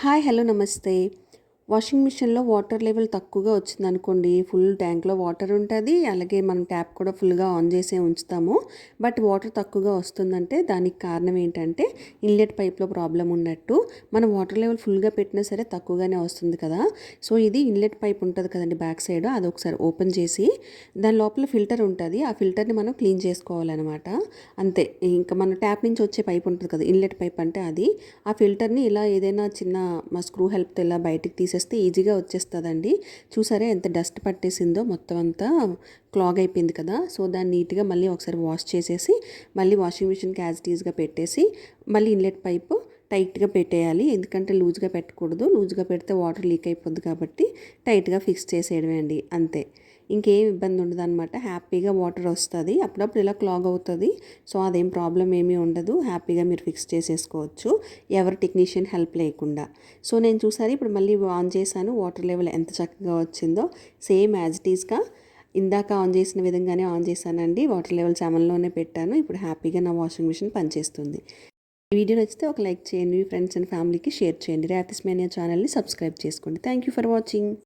Hi hello నమస్తే. Washing మిషన్‌లో water level తక్కువగా వచ్చిందనుకోండి, ఫుల్ ట్యాంక్‌లో వాటర్ ఉంటది. అలాగే మనం ట్యాప్ కూడా ఫుల్‌గా ఆన్ చేసే ఉంచుతాము. బట్ వాటర్ తక్కువగా వస్తుందంటే దానికి కారణం ఏంటంటే ఇన్‌లెట్ పైప్‌లో ప్రాబ్లమ్ ఉన్నట్టు. మనం వాటర్ లెవెల్ ఫుల్‌గా పెట్టినా సరే తక్కువగానే వస్తుంది కదా! సో, ఇది ఇన్‌లెట్ పైప్ ఉంటది కదండీ బ్యాక్ సైడ్, అదొకసారి ఓపెన్ చేసి దాని లోపల ఫిల్టర్ ఉంటది. ఆ ఫిల్టర్‌ని మనం క్లీన్ చేసుకోవాలనమాట. అంతే. ఇంకా మన ట్యాప్ నుంచి వచ్చే పైప్ ఉంటది కదా! ఇన్‌లెట్ పైప్ అంటే అది. ఆ ఫిల్టర్‌ని ఇలా ఏదైనా చిన్న స్క్రూ హెల్ప్‌తో ఇలా బయటికి తీసేస్తే ఈజీగా వచ్చేస్తదండి. చూసారా ఎంత డస్ట్ పట్టేసిందో, మొత్తం అంతా క్లాగ్ అయిపోయింది కదా! సో, దాన్ని నీట్‌గా మళ్ళీ ఒకసారి వాష్ చేసేసి, మళ్ళీ వాషింగ్ మిషన్‌కి యాజ్ ఇట్ ఈజ్‌గా పెట్టేసి, మళ్ళీ ఇన్‌లెట్ పైపు టైట్‌గా పెట్టేయాలి. ఎందుకంటే లూజ్‌గా పెట్టకూడదు. లూజ్‌గా పెడితే వాటర్ లీక్ అయిపోద్ది కాబట్టి టైట్‌గా ఫిక్స్ చేసేయడమే అండి. అంతే. ఇంకేం ఇబ్బంది ఉండదనమాట. హ్యాపీగా వాటర్ వస్తది. అప్పుడప్పుడు ఇలా క్లాగ్ అవుతది. సో, అదేం ప్రాబ్లమ్ ఏమీ ఉండదు. హ్యాపీగా మీరు ఫిక్స్ చేసేసుకోవచ్చు, ఎవరి టెక్నీషియన్ హెల్ప్ లేకుండా. సో, నేను చూసారా ఇప్పుడు మళ్ళీ ఆన్ చేశాను. వాటర్ లెవెల్ ఎంత చక్కగా వచ్చిందో సేమ్ యాజ్ ఇట్ ఈస్‌గా ఇందాక ఆన్ చేసిన విధంగానే ఆన్ చేశానండి. వాటర్ లెవెల్ 7లోనే పెట్టాను. ఇప్పుడు హ్యాపీగా నా వాషింగ్ మిషన్ పనిచేస్తుంది. ఈ వీడియో నచ్చితే ఒక లైక్ చేయండి. మీ ఫ్రెండ్స్ అండ్ ఫ్యామిలీకి షేర్ చేయండి. రాతిస్ మేనియా ఛానల్‌ని సబ్స్క్రైబ్ చేసుకోండి. Thank you for watching.